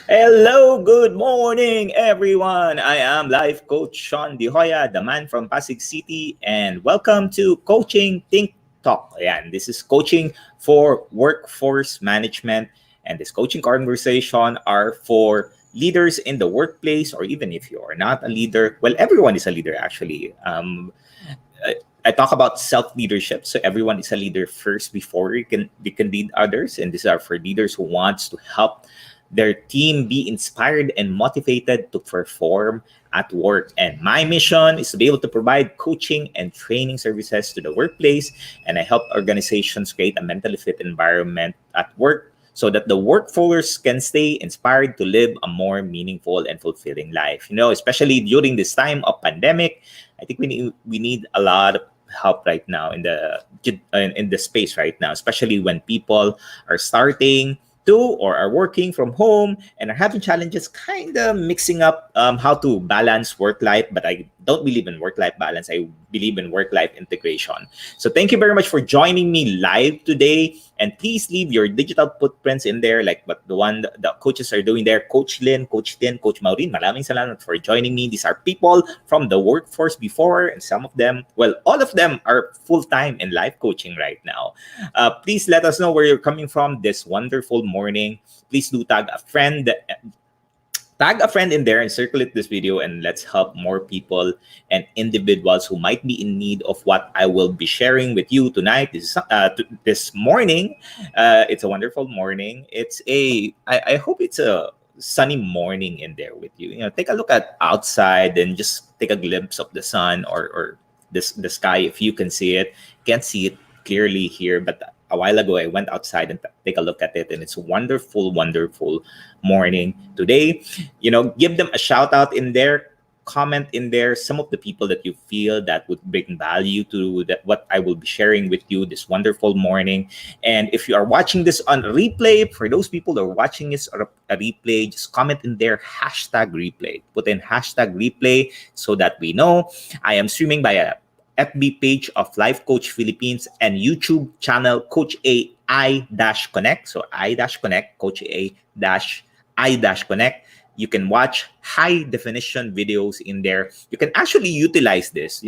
Hello, good morning, everyone. I am Life Coach Shaun, Joya, the man from Pasig City, and welcome to Coaching Think Talk. And this is coaching for workforce management, and this coaching conversation are for leaders in the workplace, or even if you are not a leader. Well, everyone is a leader actually. I talk about self leadership. So everyone is a leader first before you can lead others, and these are for leaders who wants to help their team be inspired and motivated to perform at work. And my mission is to be able to provide coaching and training services to the workplace, and I help organizations create a mentally fit environment at work so that the workforce can stay inspired to live a more meaningful and fulfilling life. Especially during this time of pandemic, I think we need a lot of help right now in the space right now, especially when people are starting to or are working from home and are having challenges kind of mixing up how to balance work life. But I don't believe in work life balance. I believe in work life integration. So thank you very much for joining me live today. And please leave your digital footprints in there, like what the coaches are doing there. Coach Lynn, Coach Tin, Coach Maureen, maraming salamat for joining me. These are people from the workforce before, and some of them, well, all of them are full-time in life coaching right now. Please let us know where you're coming from this wonderful morning. Please do tag a friend in there and circulate this video, and let's help more people and individuals who might be in need of what I will be sharing with you tonight. This morning. It's a wonderful morning. I hope it's a sunny morning in there with you. Take a look at outside and just take a glimpse of the sun, or the sky if you can see it. Can't see it clearly here, but a while ago I went outside and take a look at it, and it's a wonderful, wonderful morning today. Give them a shout out in there, comment in there some of the people that you feel that would bring value to what I will be sharing with you this wonderful morning. And if you are watching this on replay, for those people that are watching this on a replay, just comment in there hashtag replay. Put in hashtag replay so that we know. I am streaming by a FB page of Life Coach Philippines and YouTube channel Coach A I-Connect. So I-Connect, Coach I-Connect. You can watch high definition videos in there. You can actually utilize this.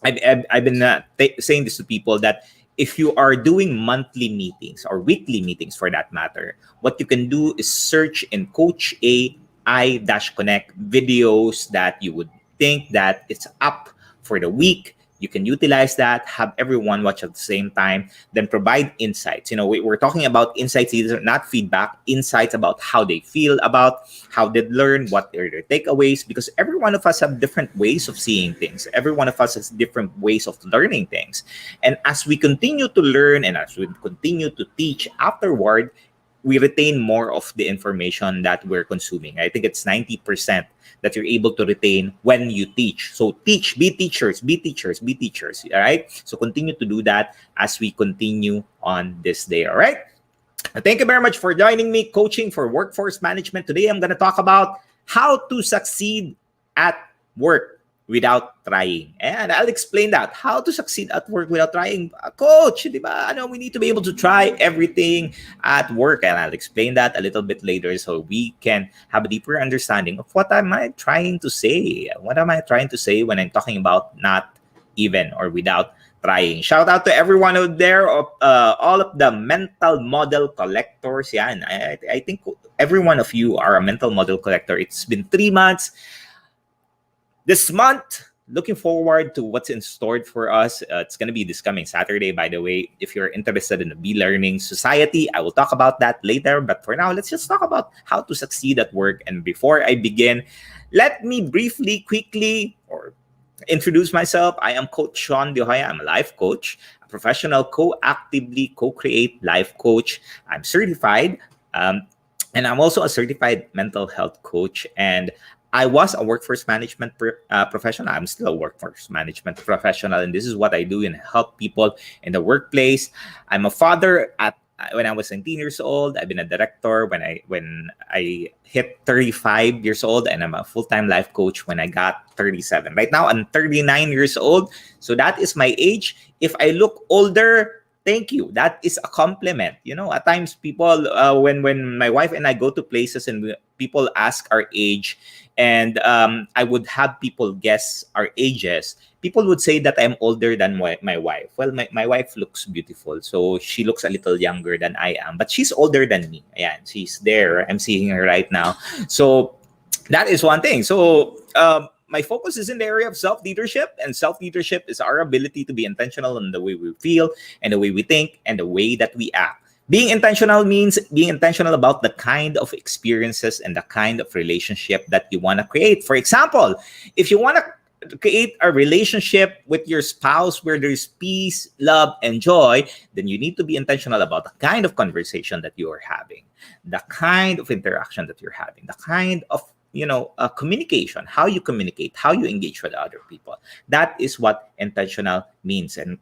I've been saying this to people that if you are doing monthly meetings or weekly meetings for that matter, what you can do is search in Coach A I-Connect videos that you would think that it's up for the week. You can utilize that, have everyone watch at the same time, then provide insights. We're talking about insights. These are not feedback, insights about how they feel, about how they learn, what are their takeaways, because every one of us have different ways of seeing things. Every one of us has different ways of learning things. And as we continue to learn and as we continue to teach afterward, we retain more of the information that we're consuming. I think it's 90% that you're able to retain when you teach. So teach, be teachers, be teachers, be teachers. All right. So continue to do that as we continue on this day. All right. Thank you very much for joining me, coaching for workforce management. Today, I'm going to talk about how to succeed at work without trying. And I'll explain that. How to succeed at work without trying. Coach, di ba? We need to be able to try everything at work. And I'll explain that a little bit later so we can have a deeper understanding of what am I trying to say. What am I trying to say when I'm talking about not even or without trying. Shout out to everyone out there, of all of the mental model collectors. Yan. I think every one of you are a mental model collector. It's been 3 months. This month, looking forward to what's in store for us. It's going to be this coming Saturday, by the way. If you're interested in the Be-Learning Society, I will talk about that later. But for now, let's just talk about how to succeed at work. And before I begin, let me briefly, quickly, introduce myself. I am Coach Shaun. I'm a life coach, a professional co-actively co-create life coach. I'm certified, and I'm also a certified mental health coach. And I was a workforce management professional. I'm still a workforce management professional, and this is what I do and help people in the workplace. I'm a father when I was 19 years old. I've been a director when I hit 35 years old, and I'm a full-time life coach when I got 37. Right now, I'm 39 years old, so that is my age. If I look older, thank you. That is a compliment. At times people, when my wife and I go to places and people ask our age, and I would have people guess our ages, people would say that I'm older than my wife. Well, my wife looks beautiful, so she looks a little younger than I am, but she's older than me. Yeah, she's there. I'm seeing her right now. So that is one thing. So my focus is in the area of self-leadership, and self-leadership is our ability to be intentional in the way we feel and the way we think and the way that we act. Being intentional means being intentional about the kind of experiences and the kind of relationship that you want to create. For example, if you want to create a relationship with your spouse where there's peace, love, and joy, then you need to be intentional about the kind of conversation that you are having, the kind of interaction that you're having, the kind of communication, how you communicate, how you engage with other people. That is what intentional means. And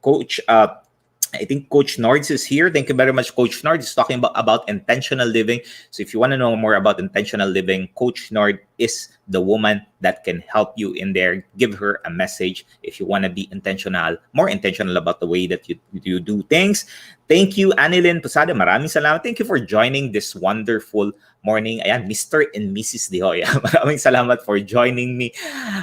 I think Coach Nords is here. Thank you very much. Coach Nord is talking about intentional living. So if you want to know more about intentional living, Coach Nord is the woman that can help you in there. Give her a message if you want to be intentional, more intentional about the way that you do things. Thank you, Anilyn Posada. Maraming salamat. Thank you for joining this wonderful morning. Ayan, Mr. and Mrs. De Joya. Maraming salamat for joining me.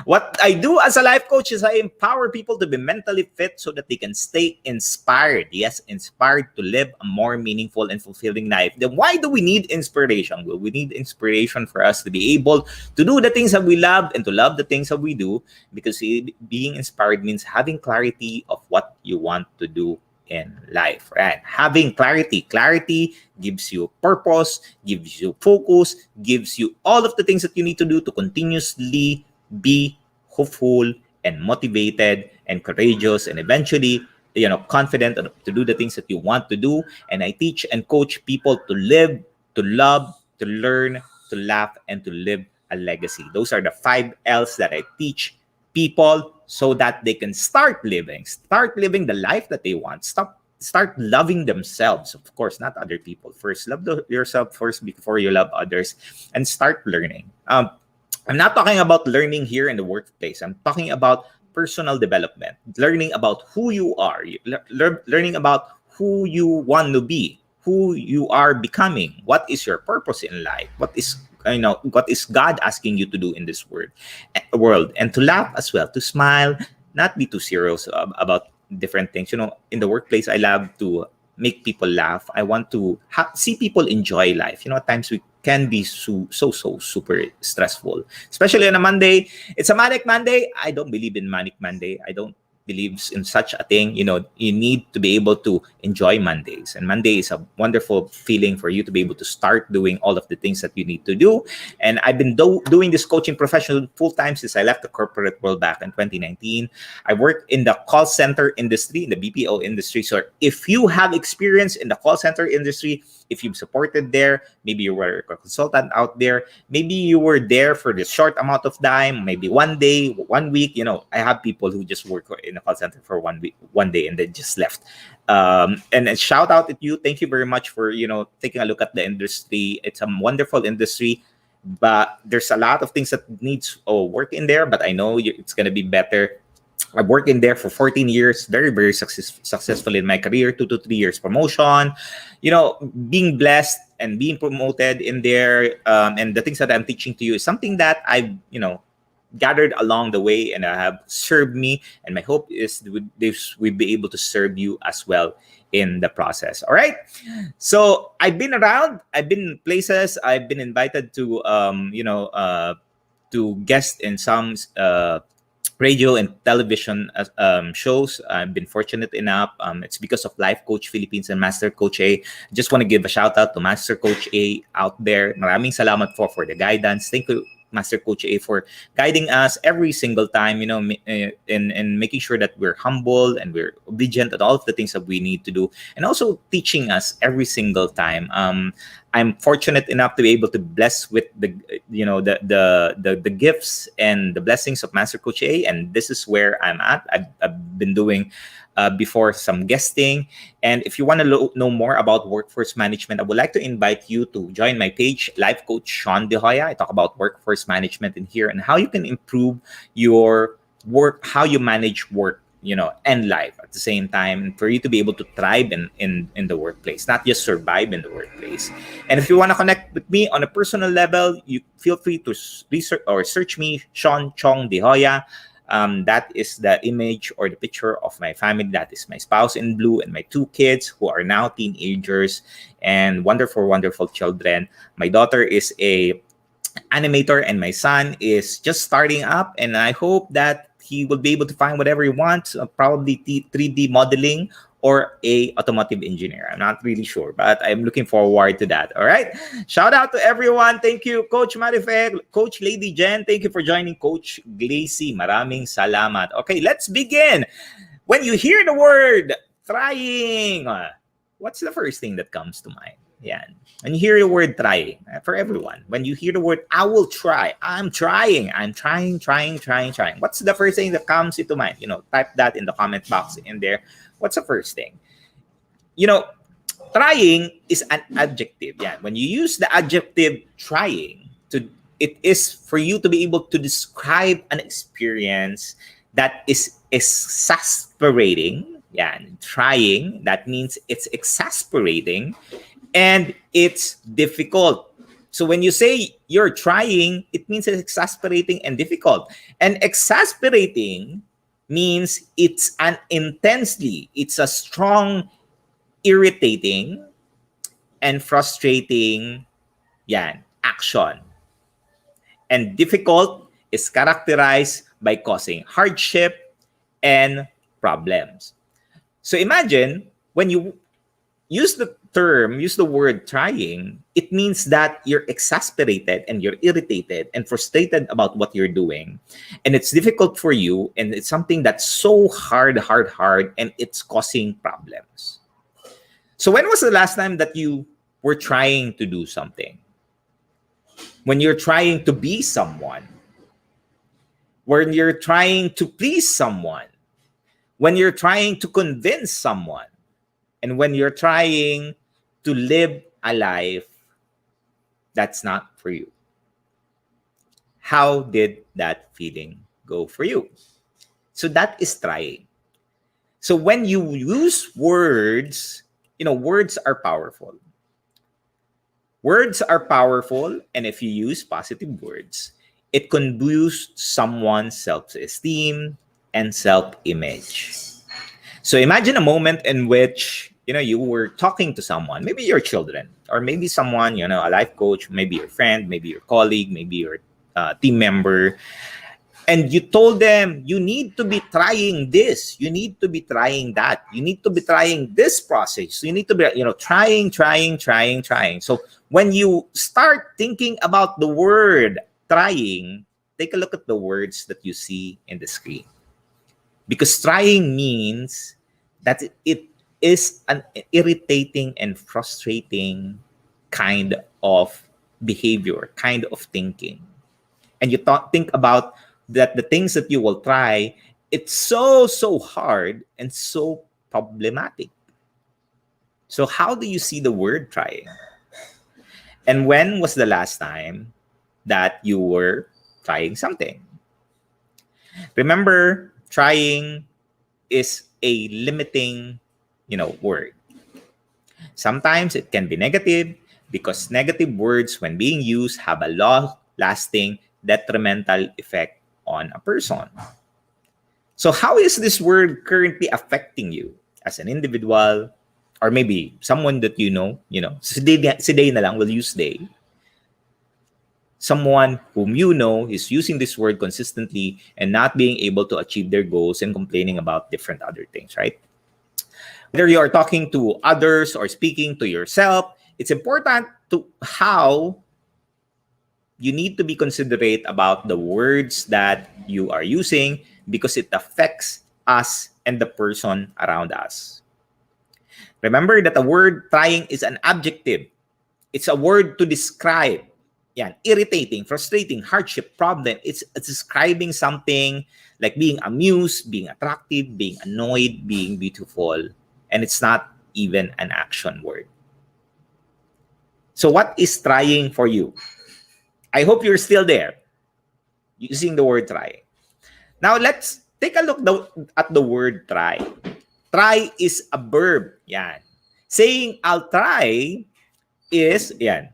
What I do as a life coach is I empower people to be mentally fit so that they can stay inspired. Yes, inspired to live a more meaningful and fulfilling life. Then why do we need inspiration? Well, we need inspiration for us to be able to do the things that we love and to love the things that we do, because being inspired means having clarity of what you want to do in life, right? Having clarity gives you purpose, gives you focus, gives you all of the things that you need to do to continuously be hopeful and motivated and courageous and eventually confident to do the things that you want to do. And I teach and coach people to live, to love, to learn, to laugh, and to live a legacy. Those are the 5 L's that I teach people so that they can start living the life that they want. Start loving themselves, of course, not other people. First, love yourself first before you love others, and start learning. I'm not talking about learning here in the workplace. I'm talking about personal development, learning about who you are, learning about who you want to be, who you are becoming, what is your purpose in life, what is God asking you to do in this world, and to laugh as well, to smile, not be too serious about different things. In the workplace, I love to make people laugh. I want to see people enjoy life. At times we can be so super stressful, especially on a Monday. It's a manic Monday. I don't believe in manic Monday. I don't believes in such a thing. You need to be able to enjoy Mondays, and Monday is a wonderful feeling for you to be able to start doing all of the things that you need to do. And I've been doing this coaching profession full-time since I left the corporate world back in 2019. I work in the call center industry, in the BPO industry. So if you have experience in the call center industry, if you've supported there, maybe you were a consultant out there, maybe you were there for this short amount of time, maybe 1 day, 1 week. I have people who just work in a call center for 1 week, 1 day, and then just left. And a shout out to you. Thank you very much for taking a look at the industry. It's a wonderful industry, but there's a lot of things that needs work in there. But I know it's going to be better. I've worked in there for 14 years, very, very successful in my career, 2 to 3 years promotion, being blessed and being promoted in there. And the things that I'm teaching to you is something that I've, gathered along the way and have served me. And my hope is this will be able to serve you as well in the process. All right. So I've been around, I've been places, I've been invited to, to guest in some, radio and television shows. I've been fortunate enough. It's because of Life Coach Philippines and Master Coach A. I just want to give a shout out to Master Coach A out there. Maraming salamat for the guidance. Thank you, Master Coach A, for guiding us every single time, and making sure that we're humble and we're obedient at all of the things that we need to do, and also teaching us every single time. I'm fortunate enough to be able to bless with the gifts and the blessings of Master Coach A, and this is where I'm at. I've been doing before some guesting, and if you want to know more about workforce management, I would like to invite you to join my page, Life Coach Shaun De Joya. I talk about workforce management in here and how you can improve your work, how you manage work end life at the same time, for you to be able to thrive in the workplace, not just survive in the workplace. And if you want to connect with me on a personal level, you feel free to research or search me, Shaun Chong De Hoya. That is the image or the picture of my family. That is my spouse in blue and my two kids who are now teenagers and wonderful, wonderful children. My daughter is a animator and my son is just starting up, and I hope that he will be able to find whatever he wants, probably 3D modeling or a automotive engineer. I'm not really sure, but I'm looking forward to that. All right, shout out to everyone. Thank you, Coach Marife, Coach Lady Jen. Thank you for joining. Coach Glacy, maraming salamat. Okay, let's begin. When you hear the word trying, what's the first thing that comes to mind? Yeah. When you hear the word trying, for everyone, when you hear the word, I will try, I'm trying, trying. What's the first thing that comes into mind? Type that in the comment box in there. What's the first thing? Trying is an adjective. Yeah. When you use the adjective trying, it is for you to be able to describe an experience that is exasperating. Yeah. Trying, that means it's exasperating and it's difficult. So when you say you're trying, it means it's exasperating and difficult. And exasperating means it's it's a strong, irritating, and frustrating action. And difficult is characterized by causing hardship and problems. So imagine when you use the word trying, it means that you're exasperated and you're irritated and frustrated about what you're doing. And it's difficult for you, and it's something that's so hard, and it's causing problems. So when was the last time that you were trying to do something? When you're trying to be someone, when you're trying to please someone, when you're trying to convince someone, and when you're trying to live a life that's not for you. How did that feeling go for you? So that is trying. So when you use words, words are powerful. Words are powerful, and if you use positive words, it can boost someone's self-esteem and self-image. So imagine a moment in which you were talking to someone, maybe your children, or maybe someone, a life coach, maybe your friend, maybe your colleague, maybe your team member, and you told them, you need to be trying this, you need to be trying that, you need to be trying this process, you need to be, trying. So when you start thinking about the word trying, take a look at the words that you see in the screen. Because trying means that it is an irritating and frustrating kind of behavior, kind of thinking. And you think about that the things that you will try, it's so hard and so problematic. So how do you see the word trying? And when was the last time that you were trying something? Remember, trying is a limiting, word. Sometimes it can be negative because negative words, when being used, have a long-lasting detrimental effect on a person. So how is this word currently affecting you as an individual, or maybe someone that si Day na lang, we'll use Day. Someone whom is using this word consistently and not being able to achieve their goals and complaining about different other things, right? Whether you are talking to others or speaking to yourself, it's important to how you need to be considerate about the words that you are using, because it affects us and the person around us. Remember that the word trying is an adjective. It's a word to describe irritating, frustrating, hardship, problem. It's describing something like being amused, being attractive, being annoyed, being beautiful. And it's not even an action word. So what is trying for you? I hope you're still there using the word trying. Now let's Take a look at the word try. Try is a verb. Yan. Saying I'll try is, yan.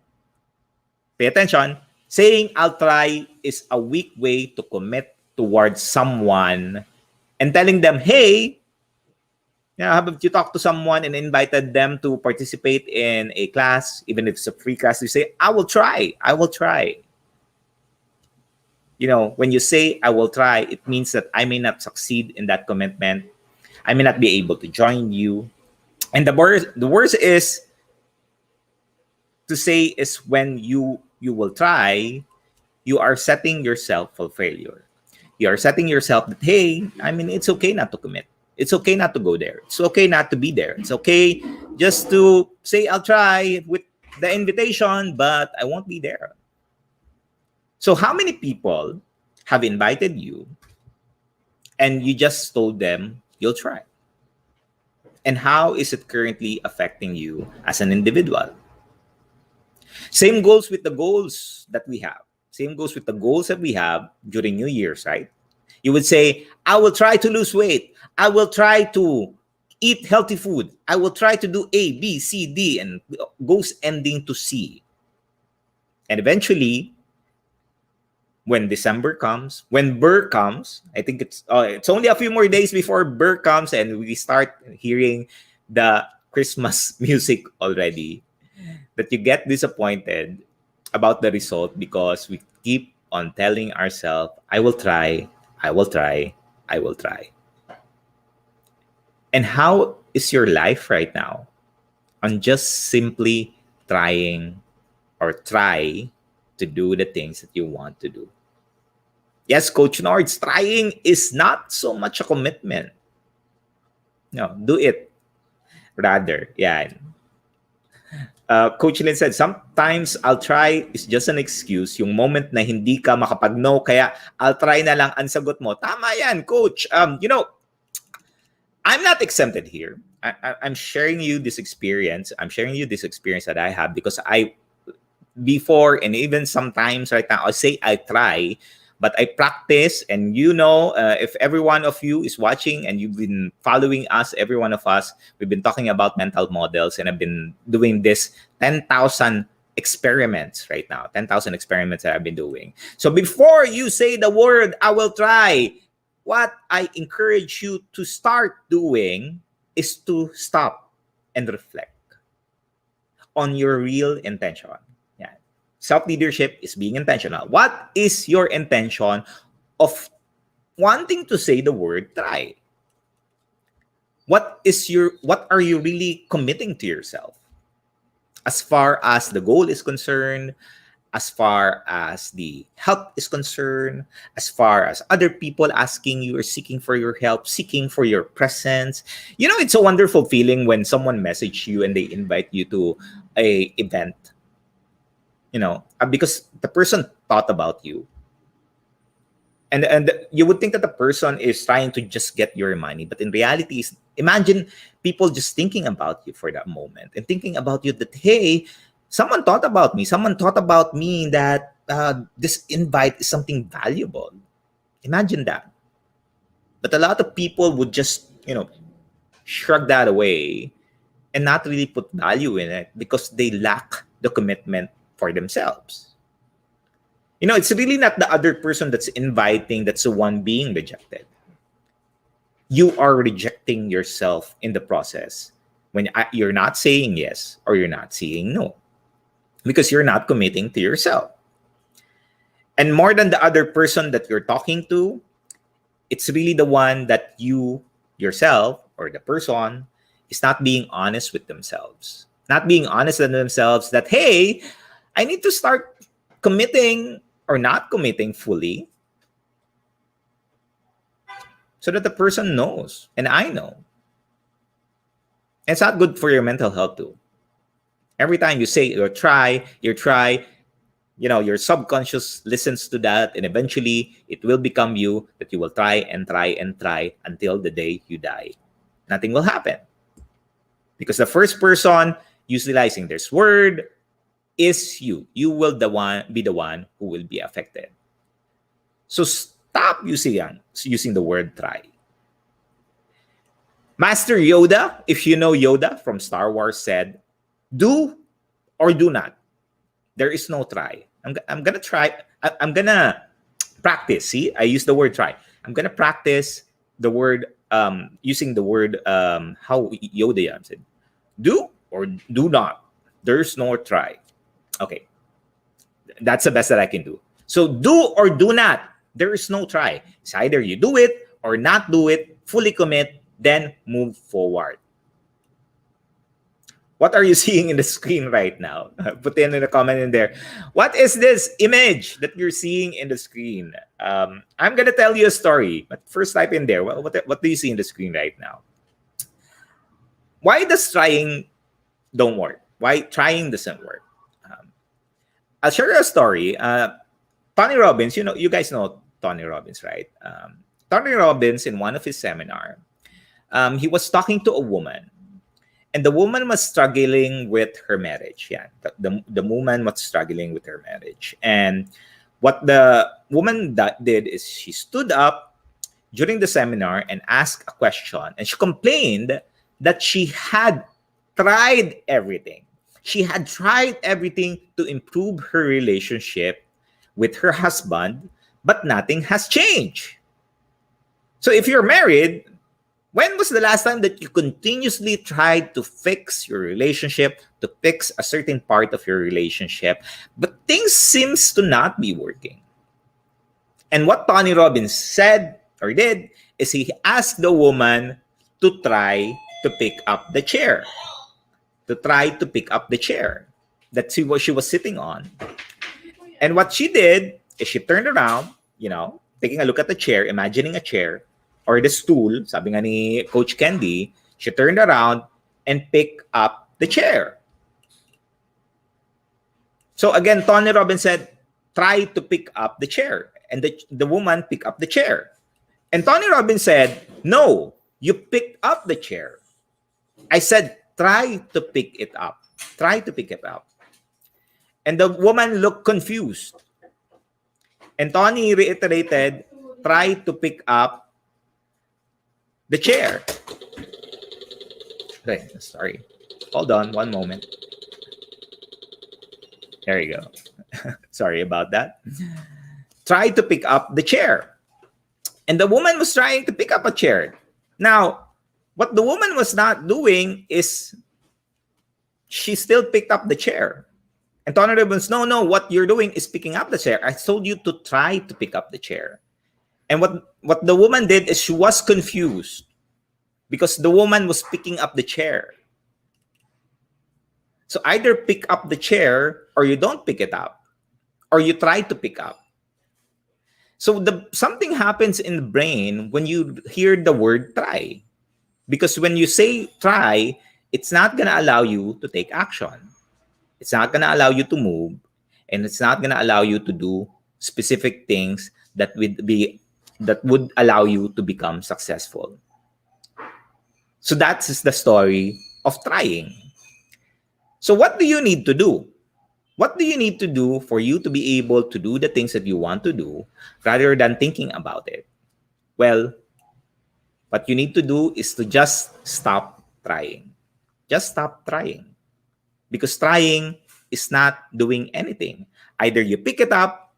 Pay attention. Saying I'll try is a weak way to commit towards someone and telling them, hey, how about you talk to someone and invited them to participate in a class, even if it's a free class, you say, I will try. I will try. When you say I will try, it means that I may not succeed in that commitment. I may not be able to join you. And the worst is to say is when you will try, you are setting yourself for failure. You are setting yourself that, hey, it's okay not to commit. It's okay not to go there. It's okay not to be there. It's okay just to say I'll try with the invitation, but I won't be there. So how many people have invited you and you just told them you'll try? And how is it currently affecting you as an individual? Same goes with the goals that we have. Same goes with the goals that we have during New Year's, right? You would say, I will try to lose weight. I will try to eat healthy food. I will try to do A, B, C, D, and goes ending to C. And eventually, when December comes, when Burr comes, I think it's only a few more days before Burr comes and we start hearing the Christmas music already, that you get disappointed about the result because we keep on telling ourselves, I will try, I will try, I will try. And how is your life right now on just simply trying or try to do the things that you want to do? Yes, Coach Nord's trying is not so much a commitment. No, do it. Rather, yeah. Coach Lynn said, sometimes I'll try is just an excuse. Yung moment na hindi ka makapag-no, kaya I'll try na lang ang sagot mo. Tama yan, Coach. I'm not exempted here. I'm sharing you this experience. I'm sharing you this experience that I have because before and even sometimes right now, I say I try, but I practice. And if every one of you is watching and you've been following us, every one of us, we've been talking about mental models, and I've been doing this 10,000 experiments right now, 10,000 experiments that I've been doing. So before you say the word, I will try, what I encourage you to start doing is to stop and reflect on your real intention. Self-leadership is being intentional. What is your intention of wanting to say the word try? What are you really committing to yourself? As far as the goal is concerned, as far as the help is concerned, as far as other people asking you or seeking for your help, seeking for your presence. It's a wonderful feeling when someone messages you and they invite you to a event. Because the person thought about you. And you would think that the person is trying to just get your money. But in reality, imagine people just thinking about you for that moment and thinking about you that, hey, someone thought about me. Someone thought about me that this invite is something valuable. Imagine that. But a lot of people would just, shrug that away and not really put value in it because they lack the commitment for themselves. It's really not the other person that's inviting that's the one being rejected. You are rejecting yourself in the process when you're not saying yes or you're not saying no because you're not committing to yourself. And more than the other person that you're talking to, it's really the one that you yourself or the person is not being honest with themselves. Not being honest with themselves that, hey, I need to start committing or not committing fully so that the person knows and I know. It's not good for your mental health too. Every time you say you try, your subconscious listens to that, and eventually it will become you that you will try and try and try until the day you die. Nothing will happen. Because the first person utilizing this word is you. You will be the one who will be affected. So Stop using the word try. Master Yoda, if you know Yoda from Star Wars, said, "Do or do not. There is no try." I'm gonna try. I'm gonna practice. See, I use the word try. I'm gonna practice the word using the word how Yoda said, "Do or do not. There's no try." Okay, that's the best that I can do. So do or do not. There is no try. It's either you do it or not do it. Fully commit, then move forward. What are you seeing in the screen right now? Put in a comment in there. What is this image that you're seeing in the screen? I'm gonna tell you a story, but first type in there. What do you see in the screen right now? Why does trying don't work? Why trying doesn't work? I'll share you a story. Tony Robbins, you guys know Tony Robbins, right? Tony Robbins, in one of his seminar, he was talking to a woman, and the woman was struggling with her marriage. Yeah, the woman was struggling with her marriage. And what the woman did is she stood up during the seminar and asked a question. And she complained that she had tried everything. She had tried everything to improve her relationship with her husband, but nothing has changed. So if you're married, when was the last time that you continuously tried to fix your relationship, to fix a certain part of your relationship, but things seems to not be working? And what Tony Robbins said or did is he asked the woman to try to pick up the chair, to try to pick up the chair that she was sitting on. And what she did is she turned around, taking a look at the chair, imagining a chair, or the stool, sabi nga ni Coach Candy, she turned around and picked up the chair. So again, Tony Robbins said, try to pick up the chair. And the woman picked up the chair. And Tony Robbins said, no, you picked up the chair. I said, try to pick it up. Try to pick it up. And the woman looked confused. And Tony reiterated, try to pick up the chair. Okay, sorry. Hold on one moment. There you go. Sorry about that. Try to pick up the chair. And the woman was trying to pick up a chair. Now, what the woman was not doing is she still picked up the chair. And Tony Robbins, no, what you're doing is picking up the chair. I told you to try to pick up the chair. And what the woman did is she was confused because the woman was picking up the chair. So either pick up the chair or you don't pick it up, or you try to pick up. So something happens in the brain when you hear the word try. Because when you say try, it's not going to allow you to take action. It's not going to allow you to move, and it's not going to allow you to do specific things that would allow you to become successful. So that's the story of trying. So what do you need to do? What do you need to do for you to be able to do the things that you want to do rather than thinking about it? Well, what you need to do is to just stop trying. Just stop trying. Because trying is not doing anything. Either you pick it up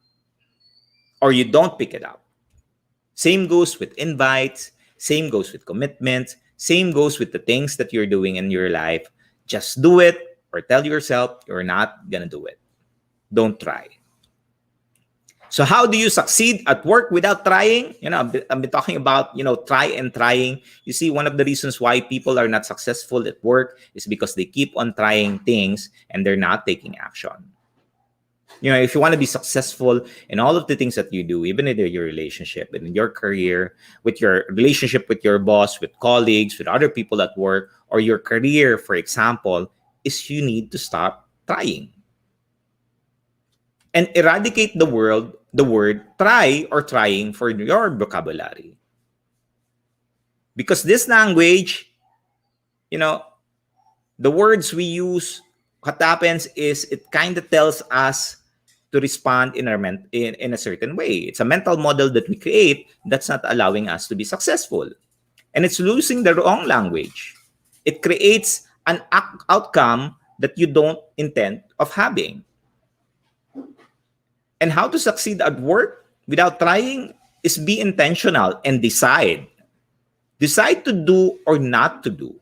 or you don't pick it up. Same goes with invites. Same goes with commitments. Same goes with the things that you're doing in your life. Just do it or tell yourself you're not going to do it. Don't try. So how do you succeed at work without trying? I've been talking about, try and trying. You see, one of the reasons why people are not successful at work is because they keep on trying things and they're not taking action. If you want to be successful in all of the things that you do, even in your relationship, in your career, with your relationship with your boss, with colleagues, with other people at work, or your career, for example, is you need to stop trying. And eradicate the word try or trying for your vocabulary. Because this language, the words we use, what happens is it kind of tells us to respond in a certain way. It's a mental model that we create that's not allowing us to be successful. And it's losing the wrong language. It creates an outcome that you don't intend of having. And how to succeed at work without trying is be intentional and decide. Decide to do or not to do.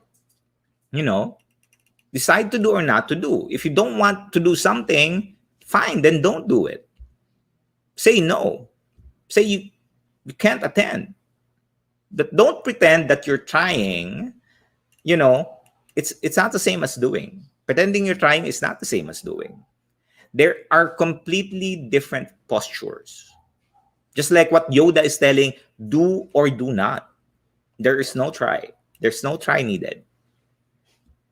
You know, decide to do or not to do. If you don't want to do something, fine, then don't do it. Say no. Say you can't attend. But don't pretend that you're trying. You know, it's not the same as doing. Pretending you're trying is not the same as doing. There are completely different postures. Just like what Yoda is telling, do or do not. There is no try. There's no try needed.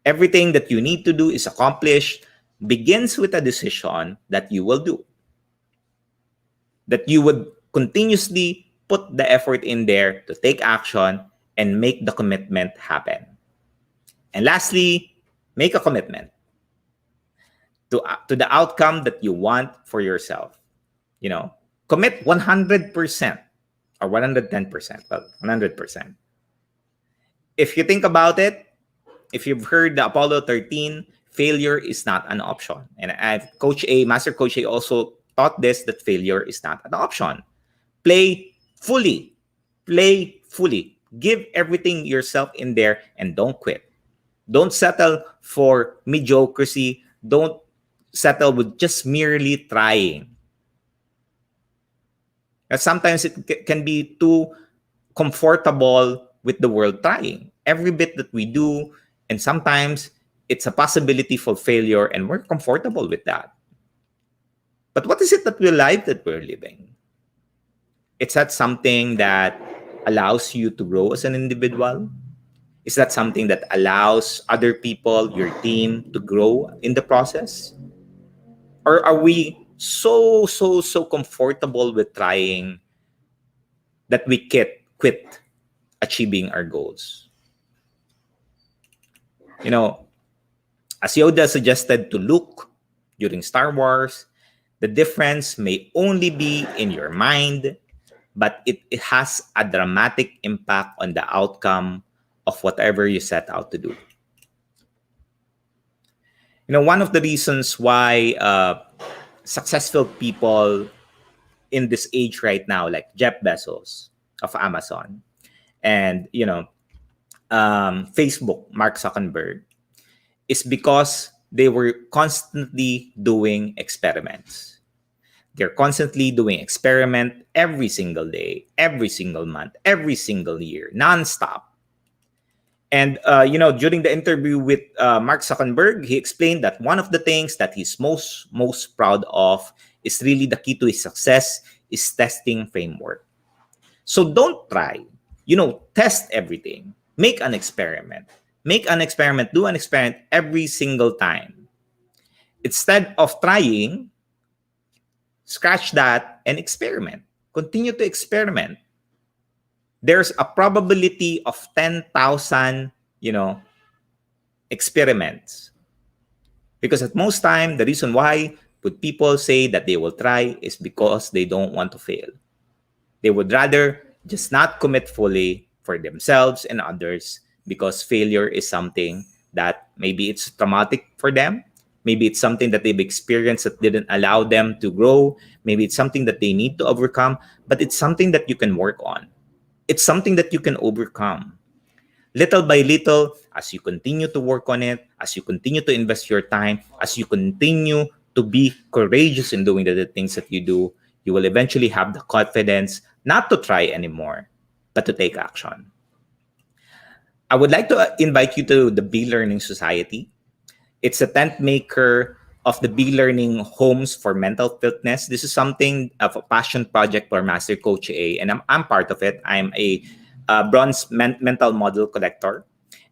Everything that you need to do is accomplished begins with a decision that you will do. That you would continuously put the effort in there to take action and make the commitment happen. And lastly, make a commitment to the outcome that you want for yourself. You know, commit 100% or 110%, well, 100%. If you think about it, if you've heard the Apollo 13, failure is not an option. And Master Coach A also taught this, that failure is not an option. Play fully. Play fully. Give everything yourself in there and don't quit. Don't settle for mediocrity. Don't settle with just merely trying. Sometimes it can be too comfortable with the world trying. Every bit that we do, and sometimes it's a possibility for failure, and we're comfortable with that. But what is it that we live that we're living? Is that something that allows you to grow as an individual? Is that something that allows other people, your team, to grow in the process? Or are we so comfortable with trying that we quit achieving our goals? You know, as Yoda suggested to Luke during Star Wars, the difference may only be in your mind, but it has a dramatic impact on the outcome of whatever you set out to do. You know, one of the reasons why successful people in this age right now, like Jeff Bezos of Amazon, and Facebook, Mark Zuckerberg, is because they were constantly doing experiments. They're constantly doing experiment every single day, every single month, every single year, nonstop. And, during the interview with Mark Zuckerberg, he explained that one of the things that he's most proud of is really the key to his success is testing framework. So don't try, test everything. Make an experiment. Do an experiment every single time. Instead of trying, scratch that and experiment. Continue to experiment. There's a probability of 10,000, experiments. Because at most time, the reason why would people say that they will try is because they don't want to fail. They would rather just not commit fully for themselves and others, because failure is something that maybe it's traumatic for them. Maybe it's something that they've experienced that didn't allow them to grow. Maybe it's something that they need to overcome, but it's something that you can work on. It's something that you can overcome. Little by little, as you continue to work on it, as you continue to invest your time, as you continue to be courageous in doing the things that you do, you will eventually have the confidence not to try anymore, but to take action. I would like to invite you to the Be Learning Society. It's a tent maker of the Be Learning homes for mental fitness. This is something of a passion project for Master Coach A, and I'm part of it. I'm a bronze mental model collector.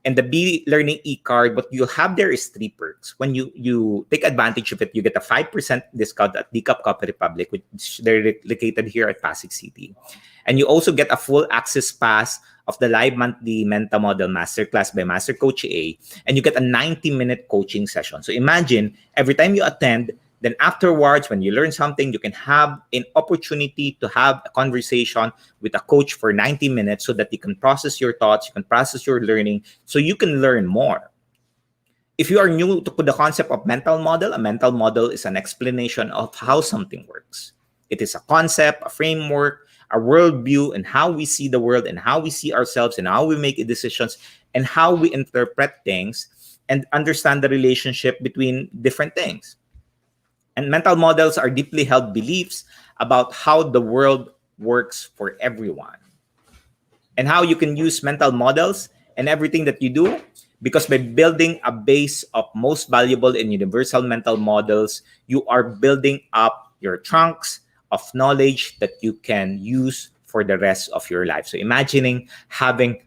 And the Be Learning e-card, what you'll have there is 3 perks. When you take advantage of it, you get a 5% discount at Decap Coffee Republic, which they're located here at Pasig City. And you also get a full access pass of the live monthly Mental Model Masterclass by Master Coach A, and you get a 90-minute coaching session. So imagine, every time you attend Then afterwards, when you learn something, you can have an opportunity to have a conversation with a coach for 90 minutes so that you can process your thoughts, you can process your learning, so you can learn more. If you are new to the concept of mental model, a mental model is an explanation of how something works. It is a concept, a framework, a worldview, and how we see the world and how we see ourselves and how we make decisions and how we interpret things and understand the relationship between different things. And mental models are deeply held beliefs about how the world works for everyone and how you can use mental models and everything that you do, because by building a base of most valuable and universal mental models, you are building up your trunks of knowledge that you can use for the rest of your life. So imagining having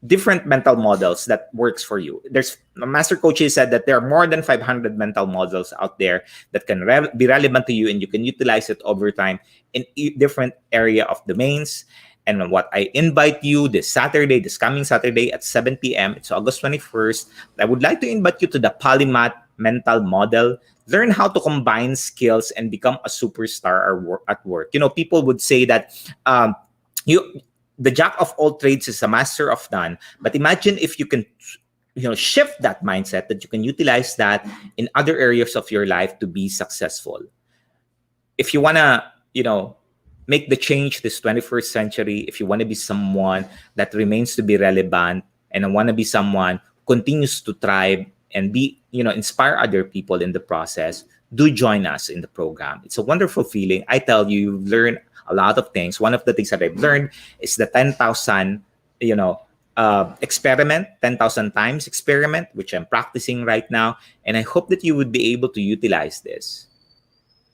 different mental models that works for you. There's master coaches said that there are more than 500 mental models out there that can be relevant to you, and you can utilize it over time in different area of domains. And what I invite you this coming Saturday at 7 p.m., it's August 21st, I would like to invite you to the Polymath Mental Model. Learn how to combine skills and become a superstar at work. You know, people would say that you the jack of all trades is a master of none. But imagine if you can, shift that mindset, that you can utilize that in other areas of your life to be successful. If you want to, make the change this 21st century, if you want to be someone that remains to be relevant, and want to be someone who continues to thrive and be, inspire other people in the process, do join us in the program. It's a wonderful feeling. I tell you, you learn a lot of things. One of the things that I've learned is the 10,000, experiment, 10,000 times experiment, which I'm practicing right now. And I hope that you would be able to utilize this.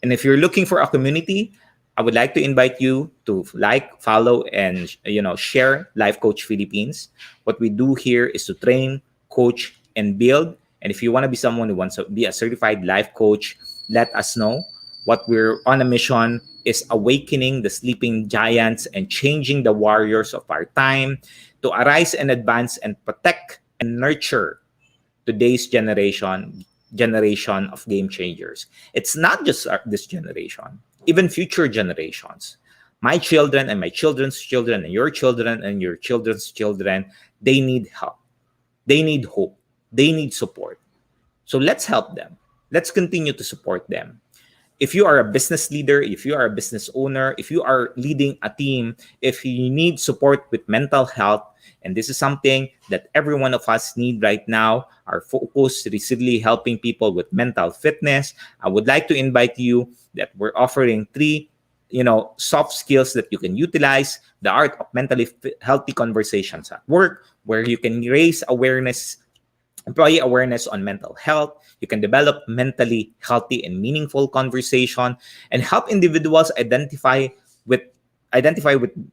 And if you're looking for a community, I would like to invite you to like, follow, and share Life Coach Philippines. What we do here is to train, coach, and build. And if you want to be someone who wants to be a certified life coach, let us know. What we're on a mission is awakening the sleeping giants and changing the warriors of our time to arise and advance and protect and nurture today's generation of game changers. It's not just this generation, even future generations. My children and my children's children and your children's children, they need help. They need hope. They need support. So let's help them. Let's continue to support them. If you are a business leader, if you are a business owner, if you are leading a team, if you need support with mental health, and this is something that every one of us need right now, our focus is really helping people with mental fitness. I would like to invite you that we're offering 3, soft skills that you can utilize: the art of mentally healthy conversations at work, where you can raise awareness, employee awareness on mental health. You can develop mentally healthy and meaningful conversation and help individuals identify with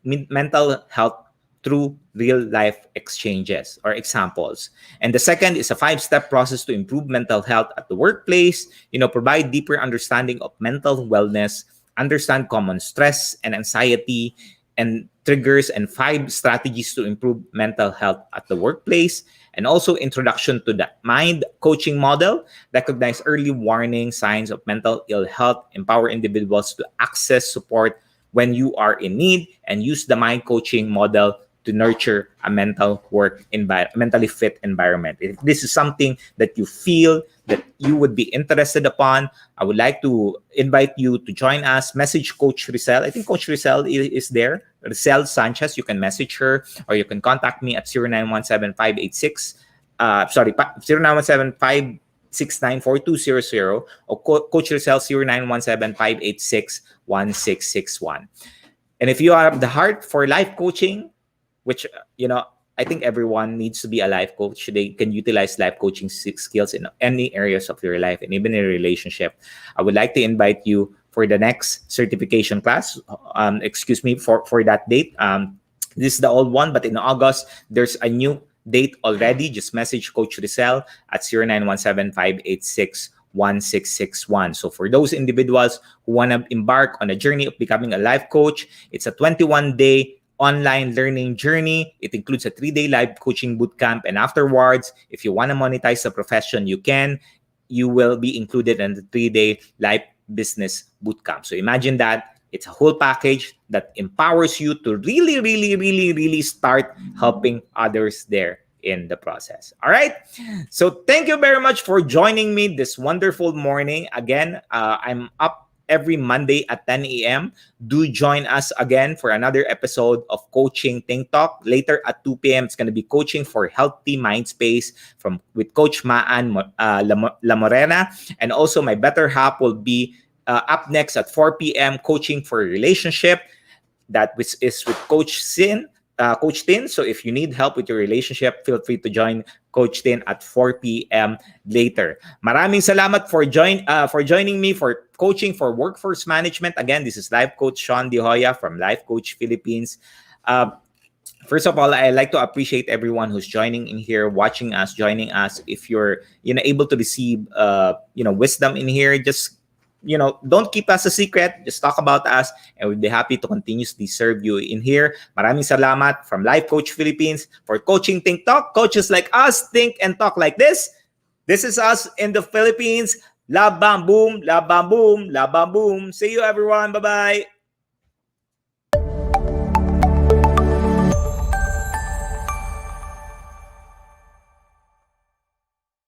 mental health through real life exchanges or examples. And the second is a 5-step process to improve mental health at the workplace, provide deeper understanding of mental wellness, understand common stress and anxiety and triggers, and 5 strategies to improve mental health at the workplace. And also introduction to the mind coaching model, recognize early warning signs of mental ill health, empower individuals to access support when you are in need, and use the mind coaching model to nurture a mentally fit environment. If this is something that you feel that you would be interested upon, I would like to invite you to join us. Message Coach Rizal. I think Coach Rizal is there. Rizal Sanchez. You can message her, or you can contact me at 0917-586. 0917-569-4200, or Coach Rizal 0917-586-1661. And if you have the heart for life coaching, which, I think everyone needs to be a life coach. They can utilize life coaching skills in any areas of your life and even in a relationship. I would like to invite you for the next certification class. For that date. This is the old one, but in August, there's a new date already. Just message Coach Rizal at 0917-586-1661. So for those individuals who want to embark on a journey of becoming a life coach, it's a 21-day online learning journey. It includes a 3-day live coaching bootcamp. And afterwards, if you want to monetize the profession, you can. you will be included in the 3-day life business bootcamp. So imagine that it's a whole package that empowers you to really, really, really, really start helping others there in the process. All right. So thank you very much for joining me this wonderful morning. Again, I'm up every Monday at 10 a.m. Do join us again for another episode of Coaching Think Talk. Later at 2 p.m., it's going to be Coaching for Healthy Mind Space from with Coach Maan La Morena. And also my better half will be up next at 4 p.m. Coaching for Relationship. That which is with Coach Tin. So if you need help with your relationship, feel free to join Coach Tin at 4 p.m. later. Maraming salamat for joining me for Coaching for Workforce Management. Again, this is Life Coach Shaun Joya from Life Coach Philippines. First of all, I like to appreciate everyone who's joining in here, watching us, joining us. If you're able to receive wisdom in here, just don't keep us a secret. Just talk about us, and we'll be happy to continuously serve you in here. Maraming salamat from Life Coach Philippines for Coaching Think Talk. Coaches like us think and talk like this. This is us in the Philippines. Love, bam, boom, love, bam, boom, love, bam, boom. See you, everyone. Bye-bye.